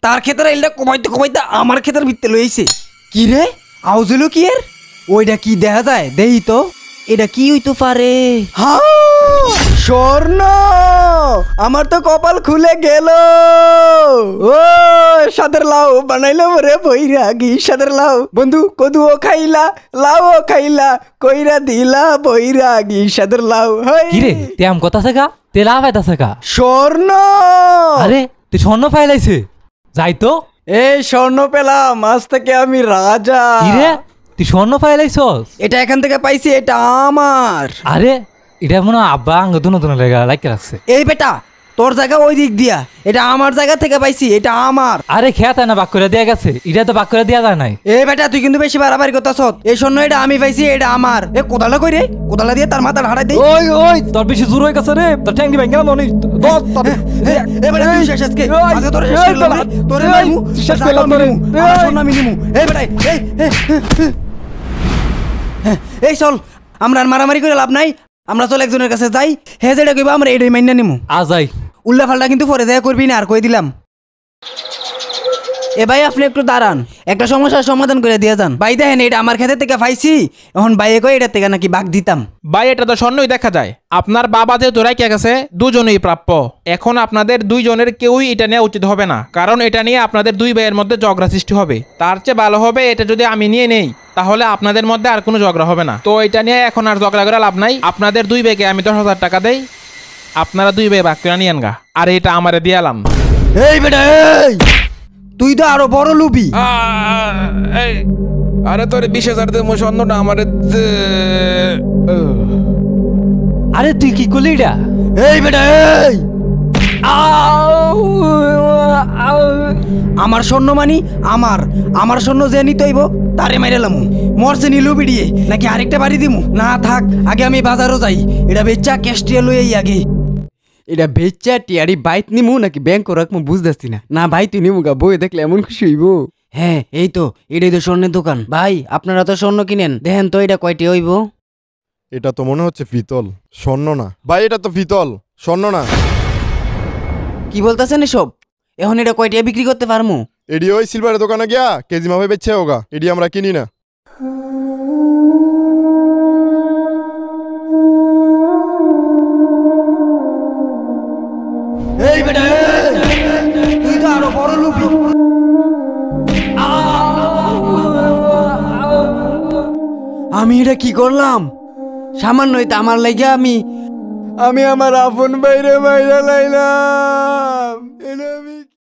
তার ক্ষেত্রে এলটা কমাইতে কমাইতে আমার ক্ষেতের ভিতরে লইছে। কি রে আউজলো কি এর? ওইটা কি দেখা যায় দেই তো, এটা কি হইতে পারে? স্বর্ণ, আমার তো কপাল খুলে গেল। ও সাদের লাউ বানাইলো রে বৈরাগী, সাদের লাউ বন্ধু কদুও খাইলা, লাউও খাইলা, কইরা দিলা বৈরাগী সাদের লাউ। কি রে তেম কথা শেখা, তে লাভ আইতা শেখা। স্বর্ণ, আরে তুই স্বর্ণ পাইলাইছে, যাই তো। এই স্বর্ণ পেলাম, আজ থেকে আমি রাজা। কি রে তুই স্বর্ণ পাইলাইছস? এটা এখান থেকে পাইছি, এটা আমার। আরে এটা মনে হয় আব্বা আঙ্গ দুনো দুনো লেগা লাইকে রাখছে। এই বেটা তোর জায়গা ওই দিক দিয়া, এটা আমার জায়গা থেকে পাইছি, এটা আমার। আরে খেয়া তাই না বাক করে দেয়া গেছে, এটা তো বাক করে দেয়া যায় নাই। এই বেটা তুই কিন্তু বেশি বাড়াবাড়ি করতেছ। এই স্বর্ণ এটা আমি পাইছি, এটা আমার। এ কোদালা কই রে, কোদালা দিয়ে তার মাথা হারাই দেই। ওই ওই তোর বেশি জোর হয়ে গেছে রে, তোর ঠ্যাং দিবেন গেলাম অনেক। এই বেটা তুই শেষ আজকে, আজকে তোর শেষ করলাম রে, তোরে মারমু, শেষ করলাম তোরে, স্বর্ণ আমি নিমু। এই বেটা এই চল, আমরা আর মারামারি করে লাভ নাই, আমরা চল একজনের কাছে যাই, হে যেটা কইবা আমরা এটাই মাইনা নিমু। আজাই উল্লা ফাল্টা কিন্তু পরে যায় করবি না, আর কই দিলাম। এ ভাই আপনি একটু দাঁড়ান, একটা সমস্যার সমাধান করে দিয়ে যান। ভাই দেখেন এটা আমার ক্ষেতের থেকে পাইছি, এখন ভাইয়ে কই এটা থেকে নাকি বাঘ দিতাম। ভাই এটা তো স্বর্ণই দেখা যায়, আপনার বাবা যেহেতু রাইখা গেছে দুজনেই প্রাপ্য। এখন আপনাদের দুইজনের কেউই এটা নেওয়া উচিত হবে না, কারণ এটা নিয়ে আপনাদের দুই ভাইয়ের মধ্যে ঝগড়া সৃষ্টি হবে। তার চেয়ে ভালো হবে এটা যদি আমি নিয়ে নেই, তাহলে আপনাদের মধ্যে আর কোনো ঝগড়া হবে না। তো এটা নিয়ে এখন আর ঝগড়া করে লাভ নাই। আপনাদের দুই ভাইকে আমি 10,000 টাকা দেই, আপনারা দুই ভাই ভাগ করে নিয়েন গা, আর এটা আমারে দিয়ালাম। এই বেটা এই, তুই তো আরো বড় লুবি। আরে তোর 20,000 দেবো, স্বর্ণটা আমারে। আরে তুই কি করলি এটা? এই বেটা এই, আমার স্বর্ণ মানি আমার, আমার স্বর্ণ যে নিতে হইব তারে মাইরালাম। মরছে নিলু বিড়িয়ে নাকি আরেকটা বাড়ি দিমু? না থাক, আগে আমি বাজারও যাই, এটা বেচা ক্যাশটিয়া লই আগে। এটা বেচা টিয়ারি বাইত নিমু নাকি ব্যাংক রাখবো বুঝতেছি না। না ভাই তুই নিমু গা, বই দেখলে এমন খুশি হইব। হ্যাঁ এই তো, এটাই তো স্বর্ণের দোকান। ভাই আপনারা তো স্বর্ণ কিনেন, দেখেন তো এটা কয়টি হইব? এটা তো মনে হচ্ছে পিতল, স্বর্ণ না ভাই, এটা তো পিতল, স্বর্ণ না। কি বলতেছেন এসব? এখন এটা কয়টিয়া বিক্রি করতে পারমু? এডি ওই সিলভারের দোকানে গিয়া কেজি মাপে বেচছে হোগা, এডি আমরা কিনি না। এই বেটা তুই তো আরো বড় লুবি। আমি এটা কি করলাম? সামান্য এটা আমার লাগে আমি আমার আপন বাইরে বাইরে লাইলাম।